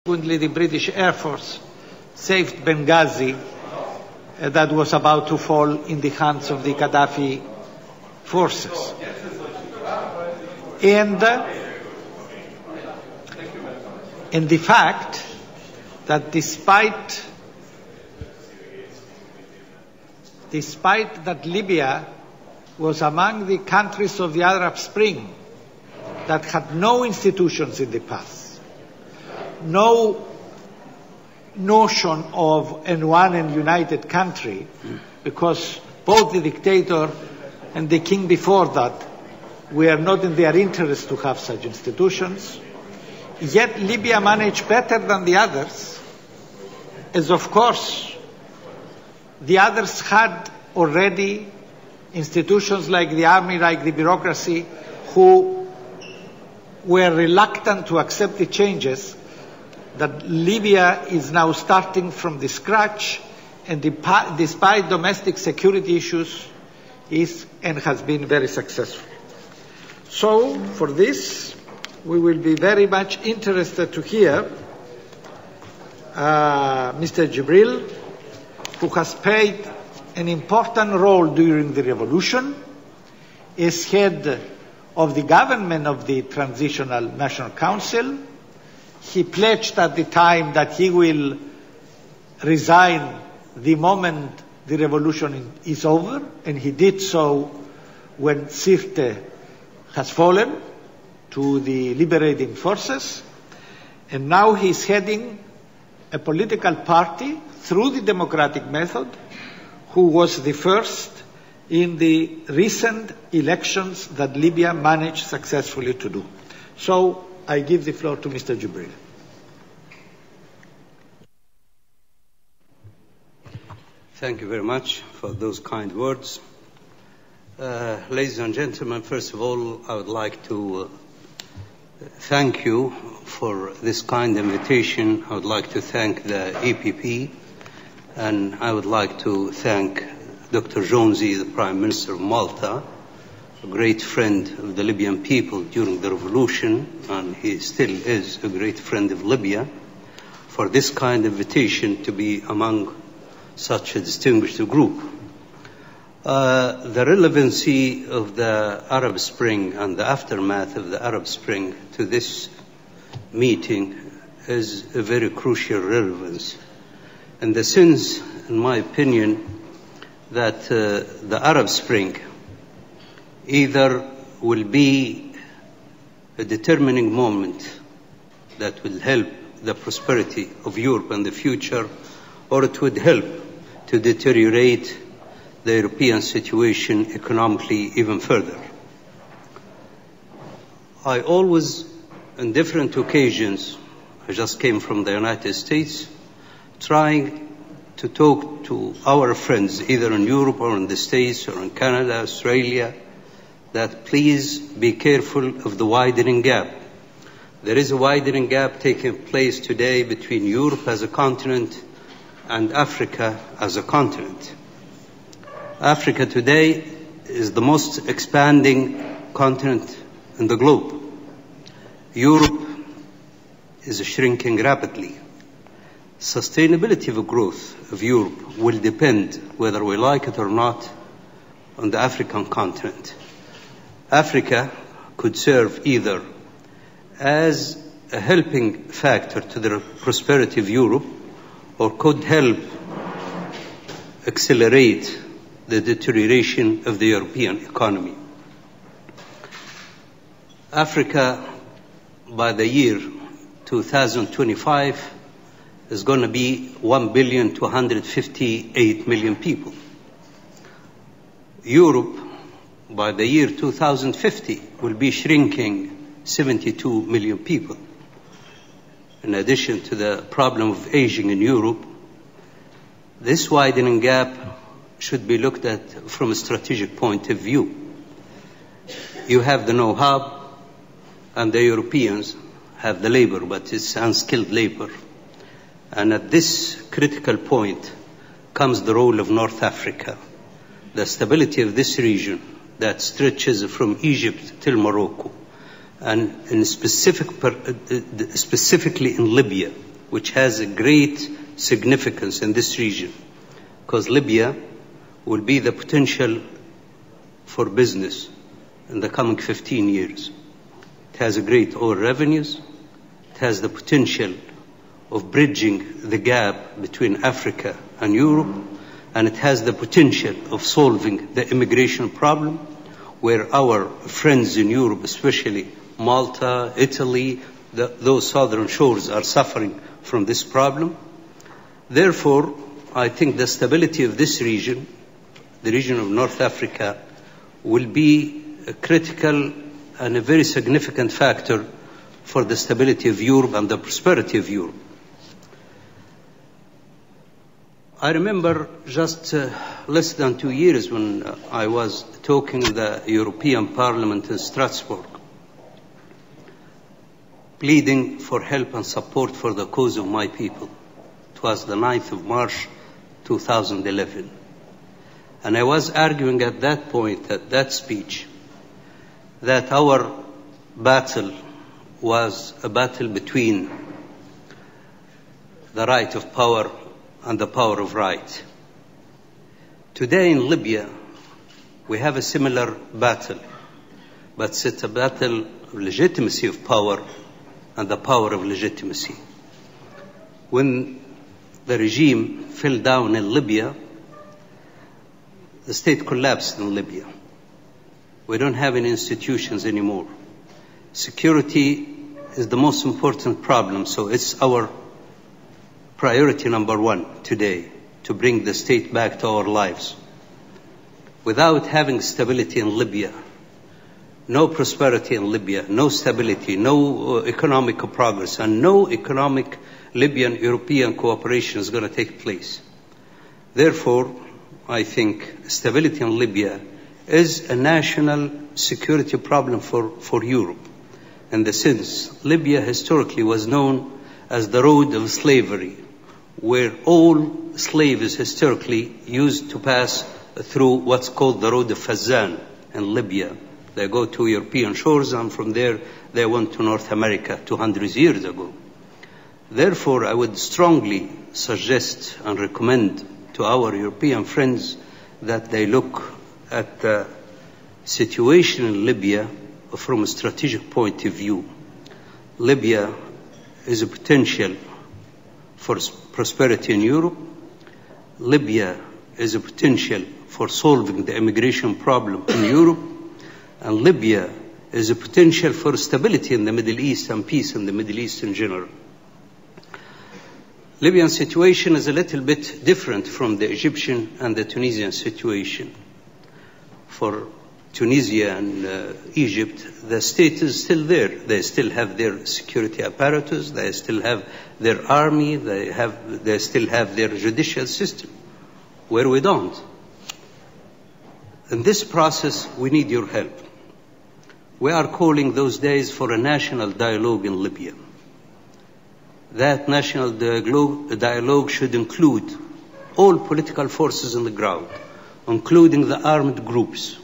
Subsequently, the British Air Force saved Benghazi that was about to fall in the hands of the Gaddafi forces. And the fact that despite that Libya was among the countries of the Arab Spring that had no institutions in the past, no notion of one and united country, because both the dictator and the king before that were not in their interest to have such institutions. Yet Libya managed better than the others, as of course the others had already institutions like the army, like the bureaucracy, who were reluctant to accept the changes that Libya is now starting from the scratch, and despite domestic security issues is and has been very successful. So for this we will be very much interested to hear Mr. Jibril, who has played an important role during the revolution, is head of the government of the Transitional National Council. He pledged at the time that he will resign the moment the revolution is over, and he did so when Sirte has fallen to the liberating forces. And now he is heading a political party through the democratic method, who was the first in the recent elections that Libya managed successfully to do. So I give the floor to Mr. Jibril. Thank you very much for those kind words. Ladies and gentlemen, first of all, I would like to thank you for this kind invitation. I would like to thank the EPP, and I would like to thank Dr. Jonesy, the Prime Minister of Malta, a great friend of the Libyan people during the revolution, and he still is a great friend of Libya, for this kind of invitation to be among such a distinguished group. The relevancy of the Arab Spring and the aftermath of the Arab Spring to this meeting is a very crucial relevance, in the sense, in my opinion, that the Arab Spring either will be a determining moment that will help the prosperity of Europe in the future, or it would help to deteriorate the European situation economically even further. I always, on different occasions, I just came from the United States, trying to talk to our friends, either in Europe or in the States or in Canada, Australia, that please be careful of the widening gap. There is a widening gap taking place today between Europe as a continent and Africa as a continent. Africa today is the most expanding continent in the globe. Europe is shrinking rapidly. Sustainability of growth of Europe will depend, whether we like it or not, on the African continent. Africa could serve either as a helping factor to the prosperity of Europe, or could help accelerate the deterioration of the European economy. Africa, by the year 2025, is going to be 1,258,000,000 people. Europe, by the year 2050, will be shrinking 72 million people. In addition to the problem of aging in Europe, this widening gap should be looked at from a strategic point of view. You have the know-how, and the Europeans have the labor, but it's unskilled labor. And at this critical point comes the role of North Africa. The stability of this region that stretches from Egypt till Morocco, and specifically in Libya, which has a great significance in this region, because Libya will be the potential for business in the coming 15 years. It has a great oil revenues. It has the potential of bridging the gap between Africa and Europe, and it has the potential of solving the immigration problem, where our friends in Europe, especially Malta, Italy, those southern shores are suffering from this problem. Therefore, I think the stability of this region, the region of North Africa, will be a critical and a very significant factor for the stability of Europe and the prosperity of Europe. I remember just less than 2 years when I was talking in the European Parliament in Strasbourg, pleading for help and support for the cause of my people. It was the 9th of March, 2011. And I was arguing at that point, at that speech, that our battle was a battle between the right of power and the power of right. Today in Libya, we have a similar battle, but it's a battle of legitimacy of power and the power of legitimacy. When the regime fell down in Libya, the state collapsed in Libya. We don't have any institutions anymore. Security is the most important problem, so it's our priority number one today, to bring the state back to our lives. Without having stability in Libya, no prosperity in Libya, no stability, no economic progress, and no economic Libyan-European cooperation is going to take place. Therefore, I think stability in Libya is a national security problem for Europe. In the sense, Libya historically was known as the road of slavery, where all slaves historically used to pass through what's called the road of Fazan in Libya. They go to European shores, and from there they went to North America 200 years ago. Therefore, I would strongly suggest and recommend to our European friends that they look at the situation in Libya from a strategic point of view. Libya is a potential for prosperity in Europe. Libya is a potential for solving the immigration problem in Europe. And Libya is a potential for stability in the Middle East and peace in the Middle East in general. Libyan situation is a little bit different from the Egyptian and the Tunisian situation. For Tunisia and Egypt, the state is still there. They still have their security apparatus, they still have their army, they still have their judicial system, where we don't. In this process, we need your help. We are calling those days for a national dialogue in Libya. That national dialogue should include all political forces on the ground, including the armed groups.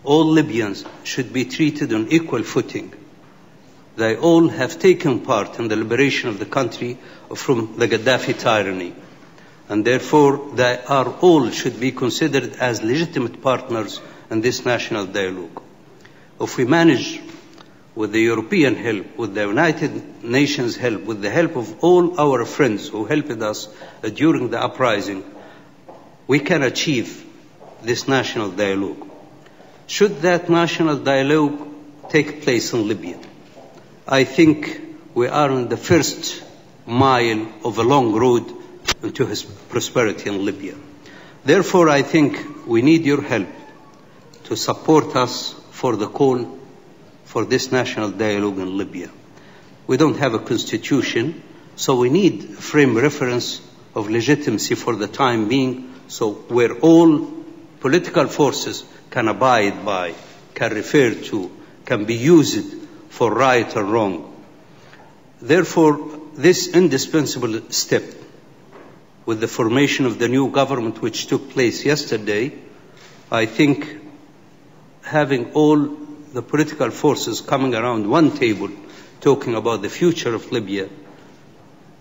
All Libyans should be treated on equal footing. They all have taken part in the liberation of the country from the Gaddafi tyranny. And therefore, they are all should be considered as legitimate partners in this national dialogue. If we manage, with the European help, with the United Nations help, with the help of all our friends who helped us during the uprising, we can achieve this national dialogue. Should that national dialogue take place in Libya, I think we are on the first mile of a long road into prosperity in Libya. Therefore, I think we need your help to support us for the call for this national dialogue in Libya. We don't have a constitution, so we need a frame reference of legitimacy for the time being, so where all political forces can abide by, can refer to, can be used for right or wrong. Therefore, this indispensable step with the formation of the new government which took place yesterday, I think having all the political forces coming around one table talking about the future of Libya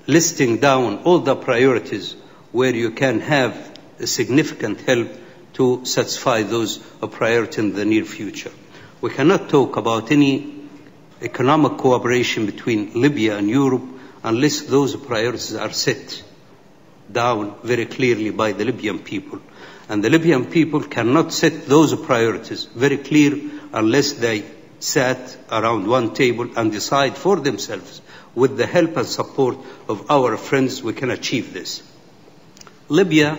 listing down all the priorities where you can have a significant help to satisfy those priorities in the near future. We cannot talk about any economic cooperation between Libya and Europe unless those priorities are set down very clearly by the Libyan people. And the Libyan people cannot set those priorities very clear unless they sat around one table and decide for themselves, with the help and support of our friends, we can achieve this. Libya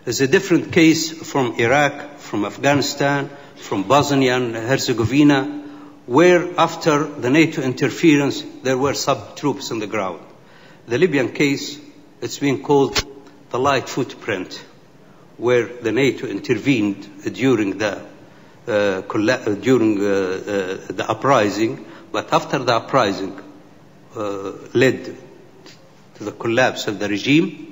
is a different case from Iraq, from Afghanistan, from Bosnia and Herzegovina, where after the NATO interference, there were sub-troops on the ground. The Libyan case, it's been called the light footprint, where the NATO intervened during the uprising, but after the uprising led to the collapse of the regime,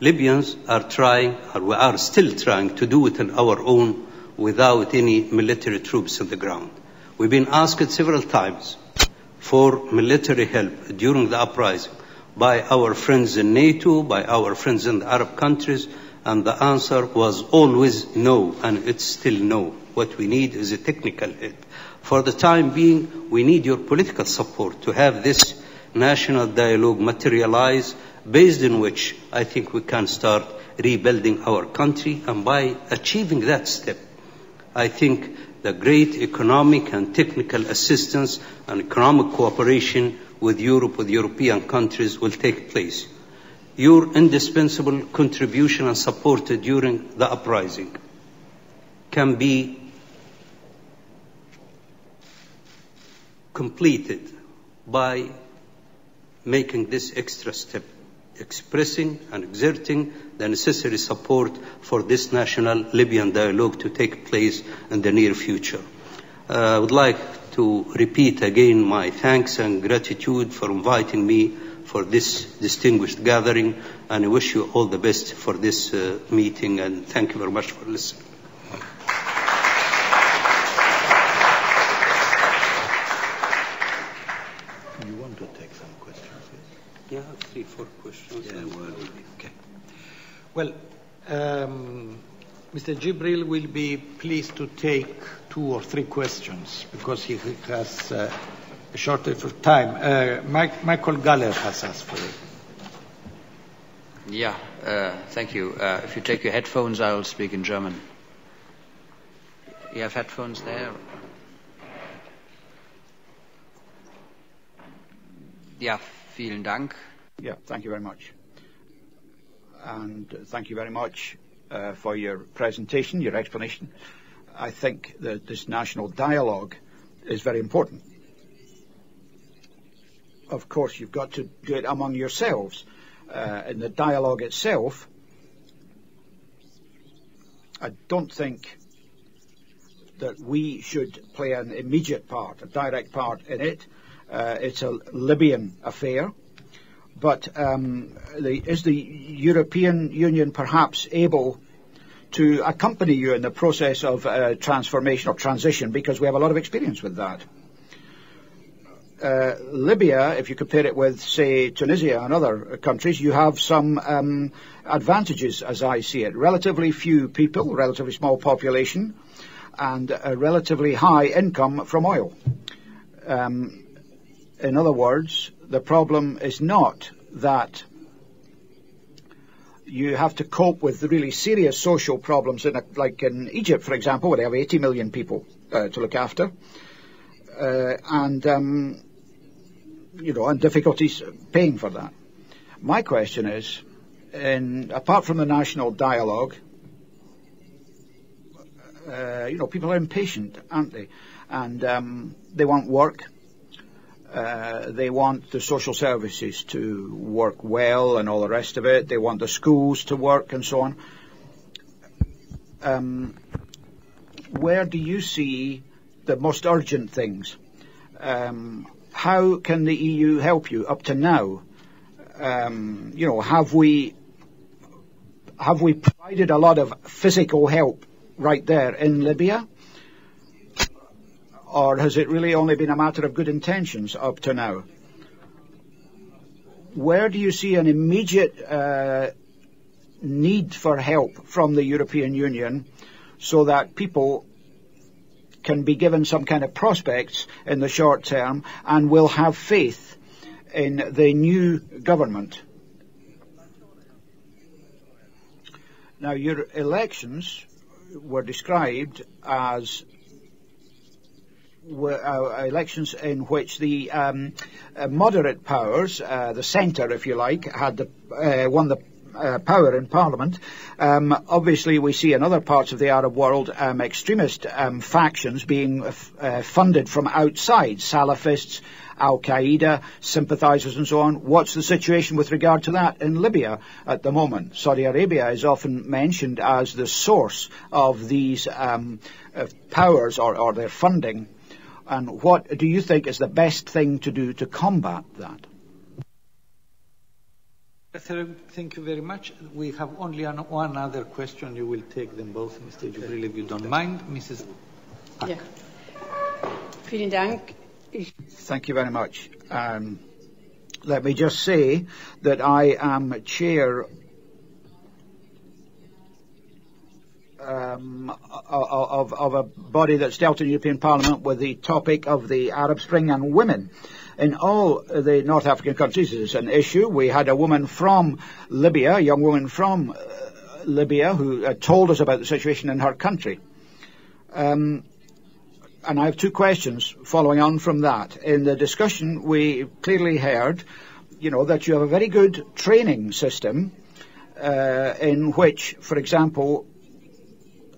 Libyans are trying, or we are still trying, to do it on our own without any military troops on the ground. We've been asked several times for military help during the uprising by our friends in NATO, by our friends in the Arab countries, and the answer was always no, and it's still no. What we need is a technical help. For the time being, we need your political support to have this national dialogue materialize, based on which I think we can start rebuilding our country. And by achieving that step, I think the great economic and technical assistance and economic cooperation with Europe, with European countries, will take place. Your indispensable contribution and support during the uprising can be completed by making this extra step, expressing and exerting the necessary support for this national Libyan dialogue to take place in the near future. I would like to repeat again my thanks and gratitude for inviting me for this distinguished gathering, and I wish you all the best for this meeting, and thank you very much for listening. You want to take some questions? Yeah, 3-4 questions. Yeah, okay. Well, Mr. Jibril will be pleased to take 2 or 3 questions because he has a shortage of time. Michael Galler has asked for it. Yeah, thank you. If you take your headphones, I will speak in German. You have headphones there? Ja, vielen Dank. Yeah, thank you very much. And thank you very much for your presentation, your explanation. I think that this national dialogue is very important. Of course, you've got to do it among yourselves. In the dialogue itself, I don't think that we should play an immediate part, a direct part in it. It's a Libyan affair. But is the European Union perhaps able to accompany you in the process of transformation or transition, because we have a lot of experience with that? Libya, if you compare it with, say, Tunisia and other countries, you have some advantages, as I see it. Relatively few people, relatively small population, and a relatively high income from oil. In other words, the problem is not that you have to cope with the really serious social problems, like in Egypt, for example, where they have 80 million people to look after, and difficulties paying for that. My question is, apart from the national dialogue, people are impatient, aren't they? And they want work. They want the social services to work well and all the rest of it. They want the schools to work and so on. Where do you see the most urgent things? How can the EU help you up to now? Have we provided a lot of physical help right there in Libya? Or has it really only been a matter of good intentions up to now? where do you see an immediate need for help from the European Union so that people can be given some kind of prospects in the short term and will have faith in the new government? Now, your elections were described as elections in which the moderate powers, the centre, if you like, had won the power in Parliament. Obviously, we see in other parts of the Arab world extremist factions being funded from outside, Salafists, Al-Qaeda, sympathisers and so on. What's the situation with regard to that in Libya at the moment? Saudi Arabia is often mentioned as the source of these powers or their funding. And what do you think is the best thing to do to combat that? Thank you very much. We have only one other question. You will take them both, Mr. Jibril, if you don't mind. Mrs. Pak. Ja. Vielen Dank. Thank you very much. Let me just say that I am chair of a body that's dealt in the European Parliament with the topic of the Arab Spring and women. In all the North African countries, it's an issue. We had a woman from Libya, a young woman from Libya, who told us about the situation in her country. And I have two questions following on from that. In the discussion, we clearly heard, that you have a very good training system in which, for example,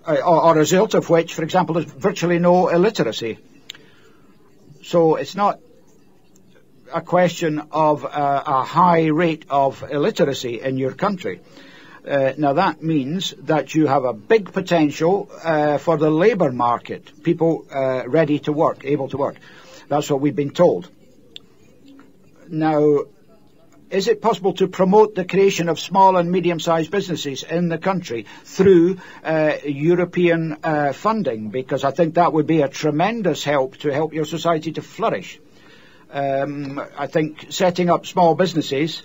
or a result of which, for example, there's virtually no illiteracy. So it's not a question of a high rate of illiteracy in your country. Now that means that you have a big potential for the labour market, people ready to work, able to work. That's what we've been told. Now, is it possible to promote the creation of small and medium-sized businesses in the country through European funding? Because I think that would be a tremendous help to help your society to flourish. I think setting up small businesses,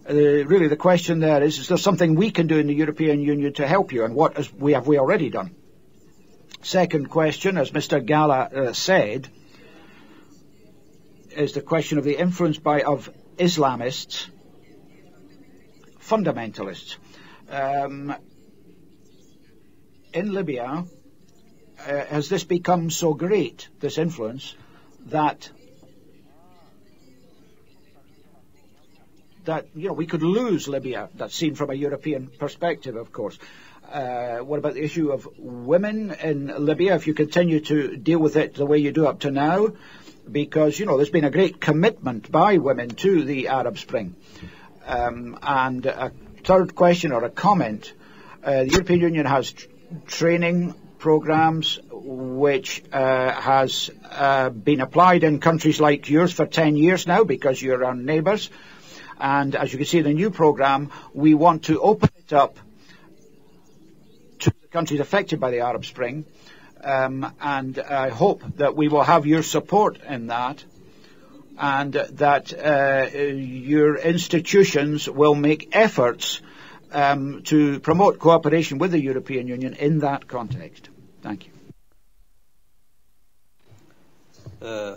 really the question there is there something we can do in the European Union to help you, and what have we already done? Second question, as Mr. Gala said, is the question of the influence of Islamists, fundamentalists. In Libya, has this become so great, this influence, that we could lose Libya? That's seen from a European perspective, of course. What about the issue of women in Libya, if you continue to deal with it the way you do up to now? Because, there's been a great commitment by women to the Arab Spring. And a third question or a comment, the European Union has training programs which has been applied in countries like yours for 10 years now because you're our neighbours. And as you can see in the new program, we want to open it up to the countries affected by the Arab Spring. And I hope that we will have your support in that, and that your institutions will make efforts to promote cooperation with the European Union in that context. Thank you.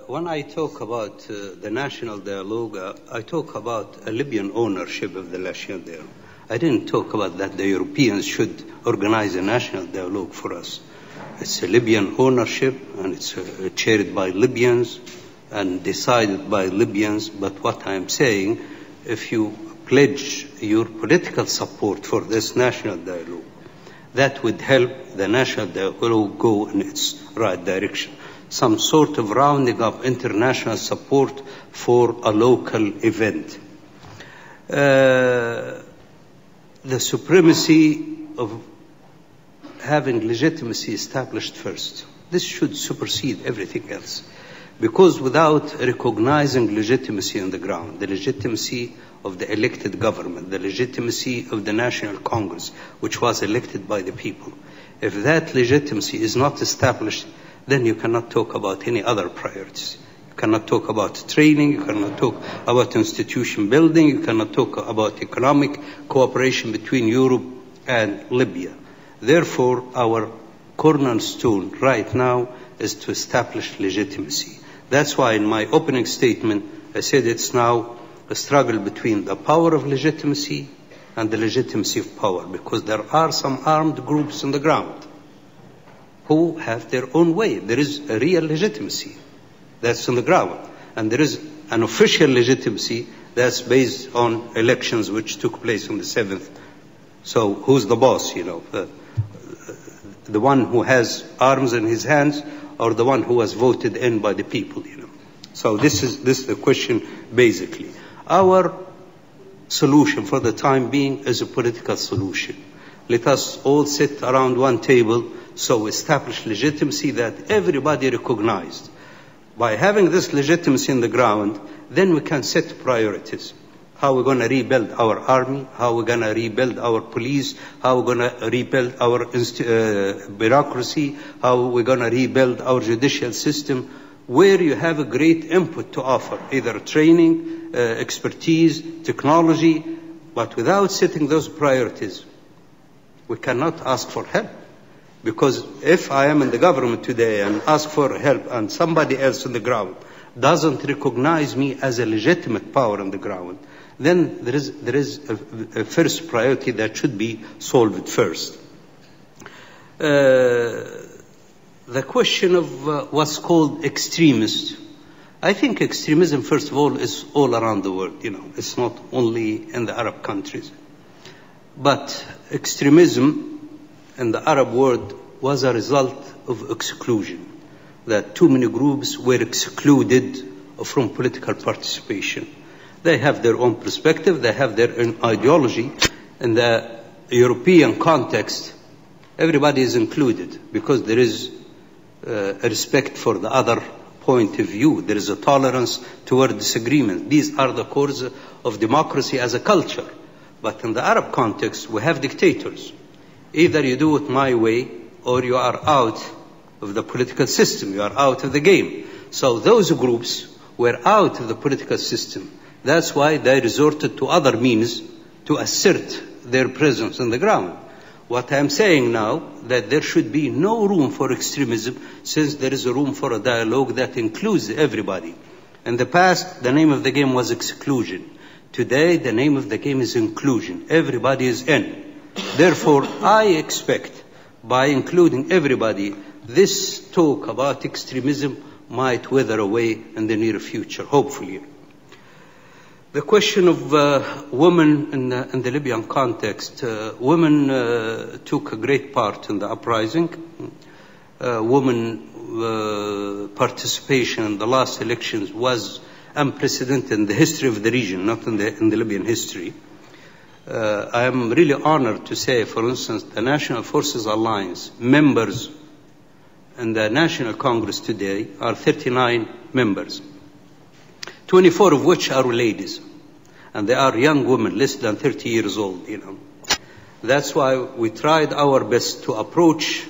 When I talk about the national dialogue, I talk about a Libyan ownership of the national dialogue. I didn't talk about that the Europeans should organize a national dialogue for us. It's a Libyan ownership, and it's chaired by Libyans and decided by Libyans. But what I'm saying, if you pledge your political support for this national dialogue, that would help the national dialogue go in its right direction. Some sort of rounding up international support for a local event. The supremacy of having legitimacy established first. This should supersede everything else. Because without recognizing legitimacy on the ground, the legitimacy of the elected government, the legitimacy of the National Congress, which was elected by the people, if that legitimacy is not established, then you cannot talk about any other priorities. You cannot talk about training, you cannot talk about institution building, you cannot talk about economic cooperation between Europe and Libya. Therefore, our cornerstone right now is to establish legitimacy. That's why in my opening statement I said it's now a struggle between the power of legitimacy and the legitimacy of power, because there are some armed groups on the ground who have their own way. There is a real legitimacy that's on the ground, and there is an official legitimacy that's based on elections which took place on the 7th. So who's the boss, the one who has arms in his hands or the one who was voted in by the people, So this is the question basically. Our solution for the time being is a political solution. Let us all sit around one table, so establish legitimacy that everybody recognized. By having this legitimacy in the ground, then we can set priorities. How we're going to rebuild our army, how we're going to rebuild our police, how we're going to rebuild our bureaucracy, how we're going to rebuild our judicial system, where you have a great input to offer, either training, expertise, technology, but without setting those priorities, we cannot ask for help. Because if I am in the government today and ask for help and somebody else on the ground doesn't recognize me as a legitimate power on the ground, then there is a first priority that should be solved first. The question of what's called extremist. I think extremism, first of all, is all around the world. It's not only in the Arab countries. But extremism in the Arab world was a result of exclusion. That too many groups were excluded from political participation. They have their own perspective, they have their own ideology. In the European context, everybody is included because there is a respect for the other point of view. There is a tolerance toward disagreement. These are the cores of democracy as a culture. But in the Arab context, we have dictators. Either you do it my way or you are out of the political system, you are out of the game. So those groups were out of the political system. That's why they resorted to other means to assert their presence on the ground. What I'm saying now, that there should be no room for extremism, since there is a room for a dialogue that includes everybody. In the past, the name of the game was exclusion. Today, the name of the game is inclusion. Everybody is in. Therefore, I expect, by including everybody, this talk about extremism might wither away in the near future, hopefully. The question of women in the Libyan context, women took a great part in the uprising. Women participation in the last elections was unprecedented in the history of the region, not in the Libyan history. I am really honored to say, for instance, the National Forces Alliance members in the National Congress today are 39 members. 24 of which are ladies, and they are young women, less than 30 years old, That's why we tried our best to approach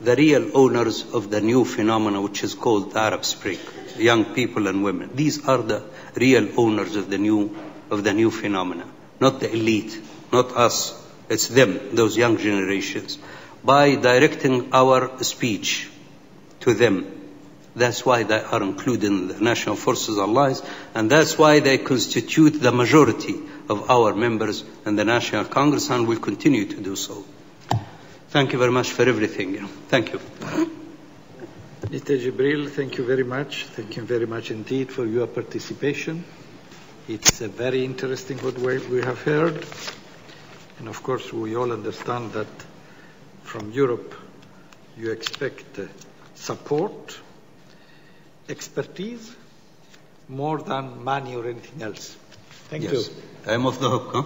the real owners of the new phenomena, which is called the Arab Spring, young people and women. These are the real owners of the new phenomena, not the elite, not us. It's them, those young generations. By directing our speech to them, that's why they are included in the National Forces Alliance, and that's why they constitute the majority of our members in the National Congress, and will continue to do so. Thank you very much for everything. Thank you. Mr. Jibril, thank you very much. Thank you very much indeed for your participation. It's very interesting what we have heard. And of course, we all understand that from Europe you expect support, expertise, more than money or anything else. Thank you. I am off the hook, huh?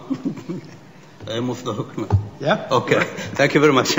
I am off the hook now. Yeah? Okay. Thank you very much.